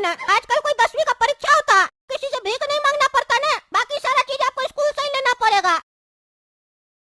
लेना। आजकल कोई 10वीं का परीक्षा होता, किसी से भीख नहीं मांगना पड़ता ना, बाकी सारा चीज आपको स्कूल से ही लेना पड़ेगा।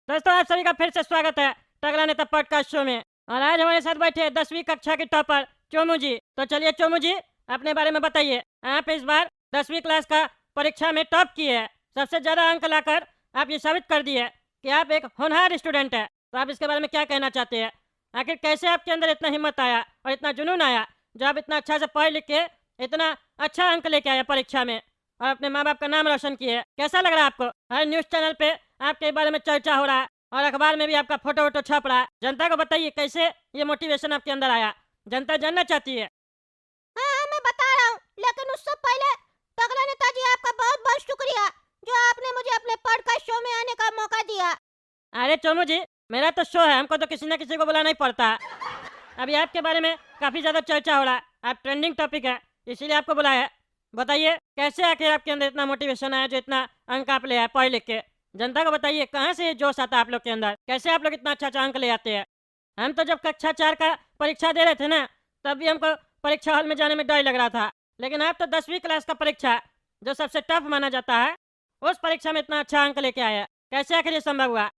दोस्तों आप सभी का फिर से स्वागत है टकला नेता पॉडकास्ट शो में। और आज हमारे साथ बैठे हैं 10वीं कक्षा के टॉपर चोमू जी। तो चलिए चोमू जी अपने बारे में बताइए। आप इस बार 10वीं क्लास का परीक्षा में टॉप किए हैं, सबसे ज्यादा अंक लाकर आप ये साबित कर दिए कि आप एक होनहार स्टूडेंट है। तो आप इसके बारे में क्या कहना चाहते हैं? आखिर कैसे आपके अंदर इतना हिम्मत आया और इतना जुनून आया जो आप इतना अच्छा से पढ़ लिख के इतना अच्छा अंक लेके आए परीक्षा में और अपने माँ बाप का नाम रोशन किए? कैसा लग रहा है आपको? हर न्यूज़ चैनल पे आपके बारे में चर्चा हो रहा है और अखबार में भी आपका फोटो वोटो छप रहा है। जनता को बताइए कैसे ये मोटिवेशन आपके अंदर आया, जनता जानना चाहती है। हाँ मैं बता रहा हूँ, लेकिन उससे पहले टकला नेताजी आपका बहुत बहुत शुक्रिया जो आपने मुझे अपने पॉडकास्ट शो में आने का मौका दिया। अरे चोमू जी मेरा तो शो है, हमको तो किसी न किसी को बुलाना ही पड़ता है। अभी आपके बारे में काफ़ी ज़्यादा चर्चा हो रहा है, आप ट्रेंडिंग टॉपिक है, इसीलिए आपको बुलाया है। बताइए कैसे आखिर आपके अंदर इतना मोटिवेशन आया जो इतना अंक आप ले आए पढ़ लिख के? जनता को बताइए कहाँ से ये जोश आता है आप लोग के अंदर, कैसे आप लोग इतना अच्छा अच्छा अंक ले आते हैं? हम तो जब कक्षा 4 का परीक्षा दे रहे थे ना, तब भी हमको परीक्षा हॉल में जाने में डर लग रहा था, लेकिन आप तो 10वीं क्लास का परीक्षा जो सबसे टफ माना जाता है उस परीक्षा में इतना अच्छा अंक लेके आया, कैसे आखिर ये संभव हुआ?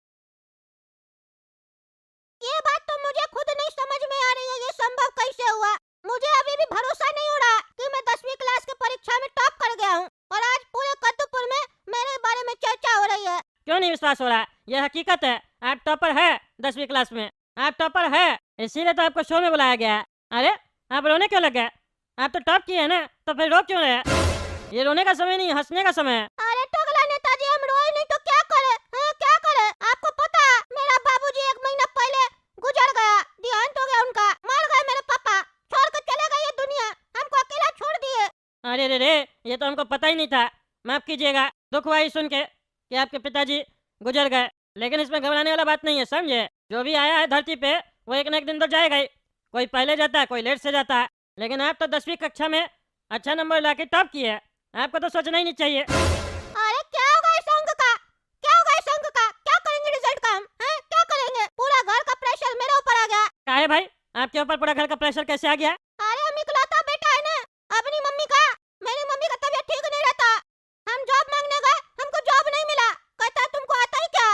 ये बात तो मुझे खुद नहीं समझ में आ रही है, ये संभव कैसे हुआ। मुझे अभी भी भरोसा नहीं हो रहा कि मैं 10वीं क्लास की परीक्षा में टॉप कर गया हूँ और आज पूरे कद्दूपुर में मेरे बारे में चर्चा हो रही है। क्यों नहीं विश्वास हो रहा है? यह हकीकत है, आप टॉपर है 10वीं क्लास में, आप टॉपर है, इसीलिए तो आपको शो में बुलाया गया है। अरे आप रोने क्यों लग गए? आप तो टॉप किए हैं ना, तो फिर रो क्यों रहे? ये रोने का समय नहीं, हंसने का समय है। अरे टकला नेताजी हम रोए नहीं तो क्या करे? हाँ क्या करे? आपको पता है मेरा बाबूजी 1 महीना पहले गुजर गया, देहांत हो गया उनका, मर गए मेरे पापा, छोड़ कर चले गए ये दुनिया, हमको अकेला छोड़ दिए। अरे रे रे, ये तो हमको पता ही नहीं था, माफ़ कीजिएगा, दुख हुआ ही सुन के कि आपके पिताजी गुजर गए। लेकिन इसमें घबराने वाला बात नहीं है, समझे? जो भी आया है धरती पे वो एक न एक दिन तो जाएगा ही, कोई पहले जाता है कोई लेट से जाता है। लेकिन आप तो 10वीं कक्षा में अच्छा नंबर ला के टॉप किए हैं, आपको तो सोचना ही नहीं चाहिए। अरे क्या होगा इस अंक का? क्या होगा इस अंक का? क्या करेंगे रिजल्ट का हम? हैं? क्या करेंगे? पूरा घर का प्रेशर मेरे ऊपर आ गया। काहे भाई, आपके ऊपर पूरा घर का प्रेशर कैसे आ गया? अरे हम इकलौता बेटा है ना अपनी मम्मी का, मेरी मम्मी का तबीयत ठीक नहीं रहता, हम जॉब मांगने गए, हमको जॉब नहीं मिला, कहता तुमको आता ही क्या?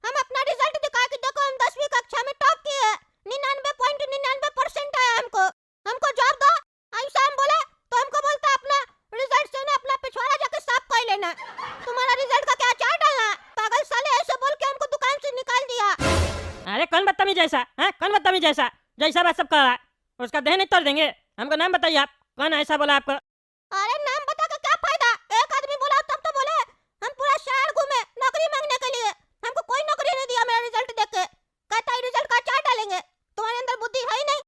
हम अपना रिजल्ट दिखा के देखो हम 10वीं कक्षा में टॉप किए, 99.99% आया हमको, हमको जॉब दो। ऐसा हम बोले तो हमको बोलता अपना रिजल्ट से ना अपना पिछवाड़ा जाके साफ कर लेना, तुम्हारा रिजल्ट का क्या चार्ट डालना? पागल साले ऐसे बोल के हमको दुकान से निकाल दिया। अरे कौन बदतमीज ऐसा है? कौन बदतमीज ऐसा जैसा बात सब कर रहा है? उसका देह नहीं तोड़ देंगे? हमको नाम बताइए आप, कौन ऐसा बोला आपको? अरे नाम बता के क्या फायदा? एक आदमी बोला तब तो बोले, हम पूरा शहर घूमे नौकरी मांगने के लिए, हमको कोई नौकरी नहीं दिया मेरा रिजल्ट देख के, कहता है रिजल्ट का चार्ट डालेंगे, तुम्हारे अंदर बुद्धि है ही नहीं।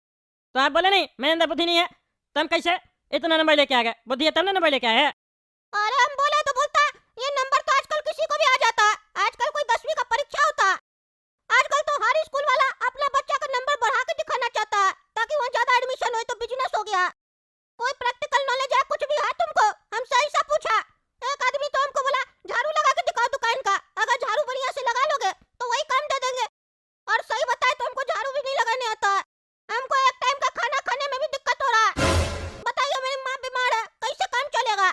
तो आप बोले नहीं मेरे अंदर बुद्धि नहीं है, तो हम कैसे इतना नंबर लेके आ गए? बुद्धि है तब ना नंबर लेके आए हैं। अरे हम बोले तो बोलता ये नंबर तो आजकल किसी को भी आ जाता है, आजकल कोई 10वीं का परीक्षा होता है, आजकल तो हर स्कूल वाला अपना बच्चा का नंबर बढ़ा के दिखाना चाहता है ताकि वहाँ ज्यादा एडमिशन हो, तो बिजनेस हो गया। कोई प्रैक्टिकल नॉलेज है कुछ भी है तुमको? हमसे ऐसा पूछा। एक आदमी तो हमको बोला झाड़ू लगा के दिखाओ दुकान का, अगर झाड़ू बढ़िया से लगा लोगे तो वही काम दे देंगे, और सही बताए तो हमको झाड़ू भी नहीं लगाने आता है, हमको एक टाइम का खाना खाने में भी दिक्कत हो रहा है। बताइए मेरी माँ बीमार है, कैसे काम चलेगा?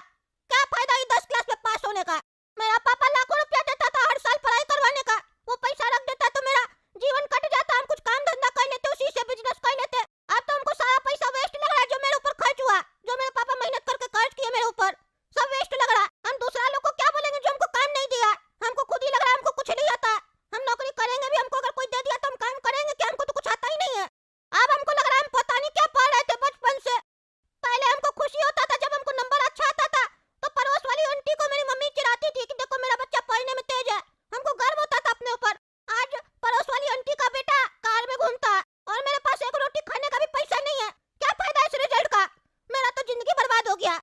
क्या फायदा ये 10 क्लास में पास होने का? मेरा पापा लाखों रुपया देता था हर साल पढ़ाई करवाने का, वो पैसा रख देता तो मेरा जीवन कट जाता, हम कुछ काम धंधा कर लेते, उसी से बिजनेस कर लेते। अब तो हमको सारा पैसा वेस्ट लग रहा है जो मेरे ऊपर खर्च हुआ, जो मेरे पापा मेहनत करके खर्च किए मेरे ऊपर, सब वेस्ट लग रहा है। हम दूसरा लोग को क्या बोलेंगे जो हमको काम नहीं दिया? हमको खुद ही लग रहा है हमको कुछ नहीं आता, हम नौकरी करेंगे भी, हमको अगर कोई दे दिया तो हम काम करेंगे क्या? हमको तो कुछ आता ही नहीं है। अब हमको लग रहा है हम पता नहीं क्या पढ़ रहे थे बचपन से। पहले हमको खुशी होता था जब हमको नंबर अच्छा आता था, तो पड़ोस वाली आंटी को मेरी मम्मी चिढ़ाती थी कि देखो मेरा बच्चा पढ़ने में तेज है, हमको गर्व होता था अपने ऊपर। आज पड़ोस वाली आंटी का बेटा कार में घूमता है और मेरे पास एक रोटी खाने का भी पैसा नहीं है, क्या फायदा इस रिजल्ट का? मेरा तो जिंदगी बर्बाद हो गया।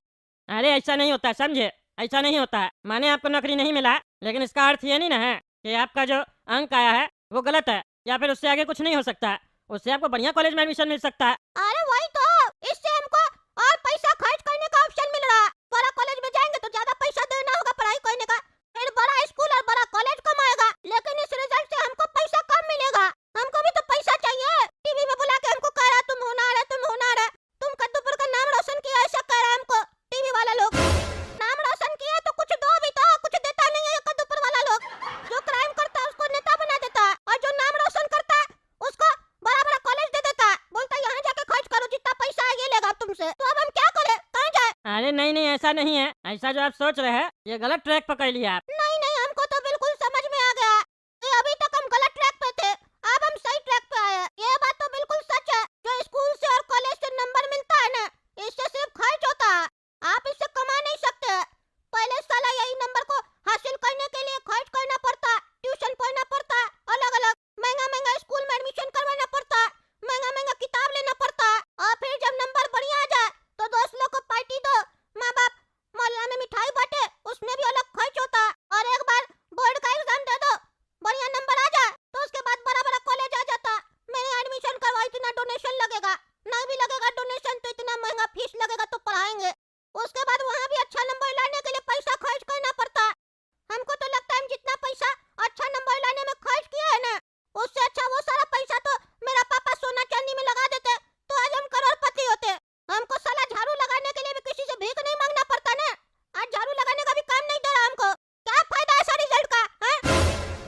अरे ऐसा नहीं होता, समझे? ऐसा नहीं होता है, माने आपको नौकरी नहीं मिला, लेकिन इसका अर्थ ये नहीं ना है कि आपका जो अंक आया है वो गलत है या फिर उससे आगे कुछ नहीं हो सकता है, उससे आपको बढ़िया कॉलेज में एडमिशन मिल सकता है। अरे वही तो, इससे हमको और पैसा खर्च करने का ऑप्शन मिल रहा है, बड़ा कॉलेज में जाएंगे तो ज्यादा पैसा देना होगा पढ़ाई करने का, फिर बड़ा स्कूल और बड़ा कॉलेज कमाएगा, लेकिन इस रिजल्ट से हमको पैसा कम मिलेगा। हमको भी तो पैसा चाहिए, टीवी में बुला के हमको कह रहा तुम होनहार है, तुम होनहार है, तुम कद्दूपुर का नाम रोशन किया ऐसा कह रहा है हमको, से। तो अब हम क्या करें, कहाँ जाए? अरे नहीं नहीं, ऐसा नहीं है। ऐसा जो आप सोच रहे हैं ये गलत ट्रैक पकड़ लिया आप। नहीं नहीं, हमको तो बिल्कुल समझ में आ गया। ये अभी तक हम गलत ट्रैक पे थे, अब हम सही ट्रैक पे आए हैं। ये बात तो बिल्कुल सच है। जो स्कूल से और कॉलेज से नंबर मिलता है ना, इससे सिर्फ खर्च होता है, आप इससे कमा नहीं सकते। पहले साला यही नंबर को हासिल करने के लिए खर्च करना पड़ता है, ट्यूशन पढ़ना पड़ता है, अलग अलग महंगा महंगा स्कूल में एडमिशन करवाना पड़ता है, महंगा महंगा किताब लेना पड़ता है, और फिर जब नंबर बढ़िया आ जाए तो दोस्त लोग को पार्टी दो, माँ बाप मोहल्ला में मिठाई बांटे, उसमें भी अलग खर्च होता है। और एक बार बोर्ड का एग्जाम दे दो, बढ़िया नंबर आ जाए तो उसके बाद बड़ा बड़ा कॉलेज आ जाता है। मैंने एडमिशन करवा, इतना डोनेशन लगेगा, नहीं भी लगेगा डोनेशन तो इतना महंगा फीस लगेगा तो पढ़ाएंगे। उसके बाद वहाँ भी अच्छा नंबर लाने के लिए पैसा खर्च करना पड़ता है। हमको तो लगता है हम जितना पैसा अच्छा नंबर लाने में खर्च किया है ना, उससे अच्छा वो सारा पैसा तो मेरा पापा सोना चांदी में लगा देते तो आज हम करोड़पति होते। हमको साला झाड़ू लगाने के लिए भी किसी से भीख नहीं मांगना पड़ता ना। आज झाड़ू लगाने का भी काम नहीं दे रहा हमको, क्या फायदा ऐसा रिजल्ट का?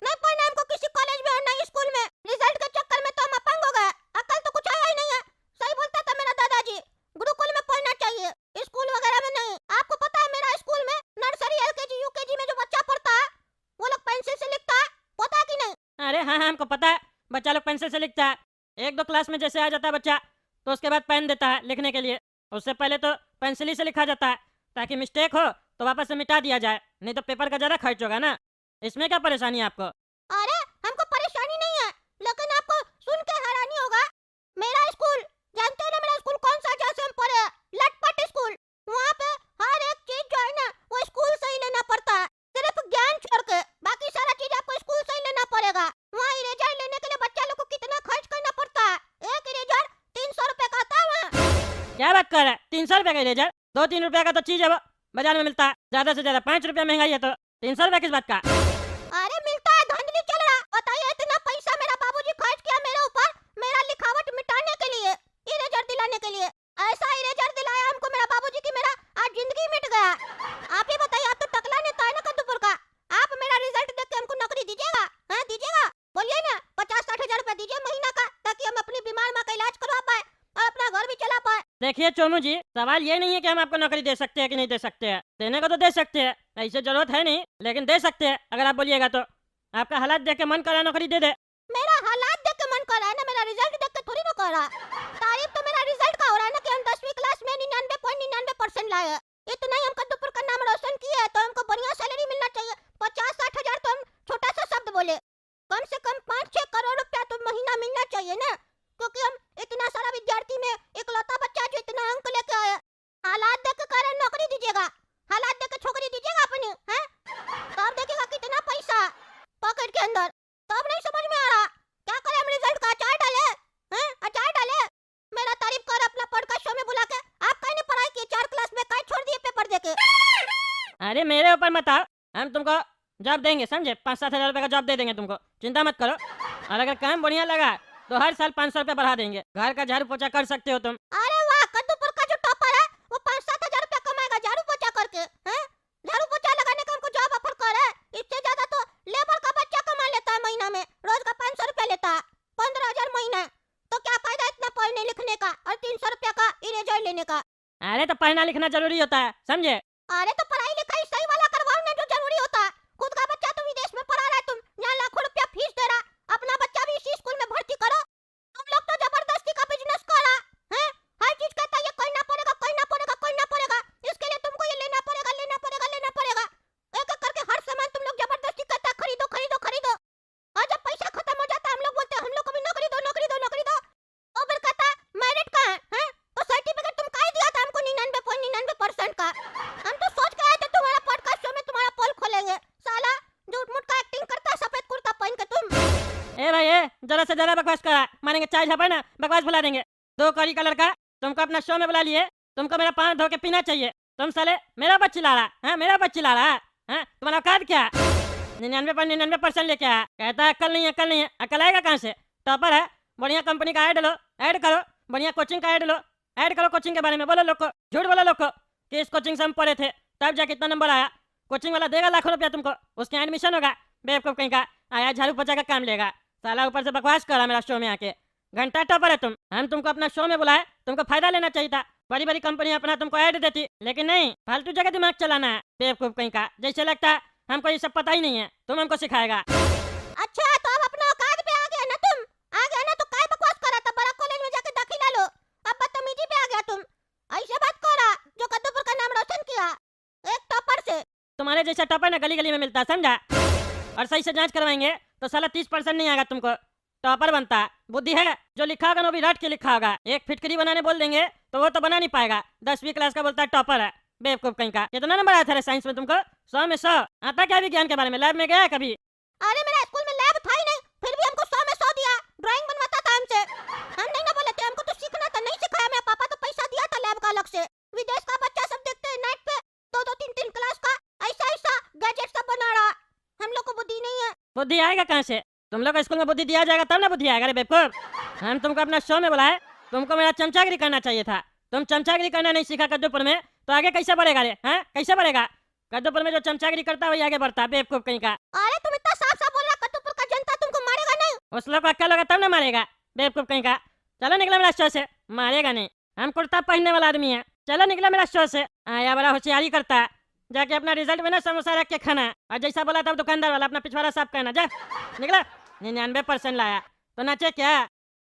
नहीं पढ़ना हमको किसी कॉलेज में और नहीं स्कूल में। रिजल्ट के चक्कर में तो हम अपंग हो गए, अकल तो कुछ आया ही नहीं है। सही बोलता था मेरा दादाजी, गुरुकुल में पढ़ना चाहिए, स्कूल वगैरह में नहीं। आपको पता है मेरा स्कूल में नर्सरी एलकेजी यूकेजी में जो बच्चा पढ़ता है वो लोग पेंसिल से लिखता है, पता है कि नहीं? अरे हाँ हाँ, हमको पता है। बच्चा लोग पेंसिल से लिखता है। एक दो क्लास में जैसे आ जाता है बच्चा तो उसके बाद पेन देता है लिखने के लिए। उससे पहले तो पेंसिल ही से लिखा जाता है ताकि मिस्टेक हो तो वापस से मिटा दिया जाए, नहीं तो पेपर का ज़्यादा खर्च होगा ना। इसमें क्या परेशानी है आपको? अरे हमको परेशानी नहीं है, लेकिन आपको सुन के हैरानी होगा। मेरा स्कूल, जानते हो ना मेरा स्कूल कौन सा, जैसे हम पढ़े लटपट स्कूल। वहाँ पे हर एक चीज जो है ना वो स्कूल से ही लेना पड़ता है, सिर्फ ज्ञान छोड़ के बाकी सारा चीज आपको स्कूल से ही लेना पड़ेगा। वहाँ इरेजर लेने के लिए बच्चा लोग को कितना खर्च करना पड़ता है। एक इरेजर 300 रुपए का आता है वहाँ। क्या बात कर रहा है? 300 रुपये का इरेजर? 2-3 रुपये का तो चीज़ है वो, बाजार में मिलता है। ज़्यादा से ज़्यादा 5 रुपये महंगाई है तो 300 रुपये किस बात का? अरे मिलता है, धांधली चल रहा। बताइए इतना पैसा मेरा बाबूजी खर्च किया मेरे ऊपर, मेरा लिखावट मिटाने के लिए, इरेजर दिलाने के लिए। ऐसा इरेजर दिलाया हमको मेरा बाबूजी की मेरा आज जिंदगी मिट गया। आप ही बताइए, आप तो टकला नेता है ना कद्दूपुर का, आप मेरा रिजल्ट देख के हमको नौकरी दीजिएगा? हाँ दीजिएगा, बोलिए ना। 50-60 हजार रुपया दीजिए महीना का, ताकि हम अपनी बीमार माँ का इलाज करवा पाए और अपना घर भी चला पाए। देखिए चोमू जी, सवाल ये नहीं है कि हम आपको नौकरी दे सकते हैं कि नहीं दे सकते हैं। देने को तो दे सकते हैं, ऐसे जरूरत है नहीं, लेकिन दे सकते हैं अगर आप बोलिएगा तो। आपका हालात देख के मन करा नौकरी दे दे। मेरा हालात देख के मन कर रहा है ना, मेरा रिजल्ट देख के थोड़ी ना कर रहा। तारीफ तो मेरा रिजल्ट का हो रहा है ना कि हम 10वीं क्लास में 99.99% लाए हैं। इतना ही हम कद्दूपुर का नाम रोशन किए हैं तो हमको बढ़िया सैलरी मिलना चाहिए। 50-60 हजार तो हम छोटा सा शब्द बोले, कम से कम 5-6 करोड़ रुपया तो महीना मिलना चाहिए ना, क्योंकि हम इतना सारा विद्यार्थी में इकलौता बच्चा जो इतना अंक लेके आया। हालात देख के कह रहे नौकरी दीजिएगा, हालात देख के छोकरी दीजिएगा अपनी, हैं? तब देखिएगा कितना पैसा पॉकेट के अंदर, तब नहीं समझ में आ रहा। क्या करें हम रिजल्ट का अचार डाले, हैं? अचार डाले। मेरा तारीफ कर अपना पॉडकास्ट शो में बुला के, आप कहीं नहीं पढ़ाई की 4 क्लास में, कहीं छोड़ दिए पेपर देके। अरे मेरे ऊपर मत आओ, हम तुमको जॉब देंगे, समझे? 5-7 हजार रुपये का जॉब दे देंगे तुमको, चिंता मत करो। और अगर काम बढ़िया लगा तो हर साल 500 रुपये बढ़ा देंगे। घर का झाड़ू पोछा कर सकते हो तुम। अरे वाह, कद्दूपुर का जो टॉपर है वो 5-7 हजार रुपया कमाएगा झाड़ू पोछा करके, हैं? झाड़ू पोछा लगाने का हमको जॉब ऑफर कर है। इससे ज्यादा तो लेबर का बच्चा कमा लेता है महीना में, रोज का 500 रुपया लेता है, 15,000 महीना। तो क्या फायदा इतना पढ़ने लिखने का और 300 रुपया का इरेजर लेने का? अरे तो पढ़ना लिखना जरूरी होता है, समझे? अरे तो पढ़ाई लिखाई सही वाला करवाओ ना, जो जरूरी होता है। खुद का बच्चा तो विदेश में पढ़ा रहा है, तुम यहाँ लाखों रुपया फीस दे रहा, अपना बच्चा भी इसी स्कूल में भर्ती करो। तुम लोग तो जबरदस्ती का बिजनेस कर रहा है, हर चीज कहता है ये करना पड़ेगा, करना पड़ेगा, करना पड़ेगा, इसके लिए तुमको ये लेना पड़ेगा, लेना पड़ेगा, लेना पड़ेगा। एक एक करके हर सामान तुम लोग जबरदस्ती कहता है खरीदो खरीदो खरीदो, और जब पैसा खत्म हो जाता है हम लोग बोलते हैं हम लोग को भी नौकरी दो, नौकरी दो, नौकरी दो। तो फिर कहता है मेरिट कहाँ है? तो सर्टिफिकेट तुम काहे दिया था हमको 99.99% का? हम तो सोच के आए थे तुम्हारा पॉडकास्ट शो में तुम्हारा पोल खोलेंगे, साला झूठ मूठ का एक्टिंग करता है सफेद कुर्ता पहन के तुम। ए भाई ए, जरा से जरा बकवास करा, मानेंगे चाय झापा ना, बकवास भुला देंगे। 2 कौड़ी का लड़का तुमको अपना शो में बुला लिए, तुमको मेरा पाँव धो के पीना चाहिए, तुम साले मेरा बच्ची ला रहा है, मेरा बच्ची ला रहा है? तुम्हारा औकात क्या? 99.99% लेके आया, कहता है अक्ल नहीं है, अक्ल नहीं है। अक्ल आएगा कहाँ से? टॉपर है, बढ़िया कंपनी का ऐड लो, ऐड करो, बढ़िया कोचिंग का ऐड लो, ऐड करो कोचिंग के बारे में, बोलो लोग को, झूठ बोलो लोग को कि इस कोचिंग से हम पढ़े थे तब जाके इतना नंबर आया। कोचिंग वाला देगा लाखों रुपया तुमको, उसके एडमिशन होगा, बेवकूफ कहीं का आया झाड़ू पोछा का काम लेगा। साला ऊपर से बकवास करा मेरा शो में आके, घंटा टॉपर है तुम। हम तुमको अपना शो में बुलाए, तुमको फायदा लेना चाहिए था, बड़ी बड़ी कंपनी अपना तुमको ऐड देती, लेकिन नहीं, फालतू जगह दिमाग चलाना है बेवकूफ कहीं का। जैसे लगता है हमको ये सब पता ही नहीं है, तुम हमको सिखाएगा। अच्छा तो अब अपना औकात पे आ गया ना तुम। आ गया ना तो काय बकवास करा था, बड़ा कॉलेज में जाके दाखिला लो। अब बदतमीजी पे आ गया तुम। ऐसे बात करा जो कद्दूपुर का नाम रोशन किया एक टॉपर से। तुम्हारे जैसा टॉपर ना गली गली में मिलता है, समझा? और सही से जांच करवाएंगे तो साला 30% नहीं आएगा तुमको, टॉपर बनता है। बुद्धि है, जो लिखा होगा ना वो भी रट के लिखा होगा। एक फिटकरी बनाने बोल देंगे तो वो तो बना नहीं पाएगा। 10वीं क्लास का बोलता है टॉपर है, बेवकूफ कहीं का। कितना नंबर आया था साइंस में तुमको? 100 में 100 आता क्या विज्ञान के बारे में? लैब में गया है कभी? अरे मेरा स्कूल में लैब था ही नहीं, फिर भी हमको 100 में 100 दिया। ड्राइंग बनवाता था हमसे। हम नहीं ना बोले थे, हमको तो सीखना था, नहीं सिखाया। मेरा पापा तो पैसा दिया था लैब का अलग से। विदेश का बच्चा सब देखते हैं नेट पे, 2-2 3-3 क्लास का ऐसा ऐसा गैजेट सब बना रहा। हम लोग को बुद्धि नहीं है। बुद्धि आएगा कहाँ से? तुम लोग को स्कूल में बुद्धि दिया जाएगा तब ना बुद्धि आएगा रे बेवकूफ। हम तुमको अपना शो में बुलाए, तुमको मेरा चमचागिरी करना चाहिए था। तुम चमचागिरी करना नहीं सीखा कद्दूपुर में तो आगे कैसे बढ़ेगा रे? हैं, कैसे बढ़ेगा? कद्दूपुर में जो चमचागिरी करता है वही आगे बढ़ता है, बेवकूफ कहीं का। अरे तुम इतना साफ साफ बोल रहा, कद्दूपुर का जनता तुमको मारेगा नहीं। उस लोग को अक्कल होगा तब ना मारेगा, बेवकूफ कहीं का। चलो निकला मेरा शो से। मारेगा नहीं, हम कुर्ता पहनने वाला आदमी है। चलो निकला मेरा शो से। आया बड़ा होशियारी करता है, जाके अपना रिजल्ट में ना समोसा रख के खाना। और जैसा बोला था दुकानदार वाला अपना पिछवाड़ा साफ करना। जा निकला। 99% लाया तो नाचे क्या?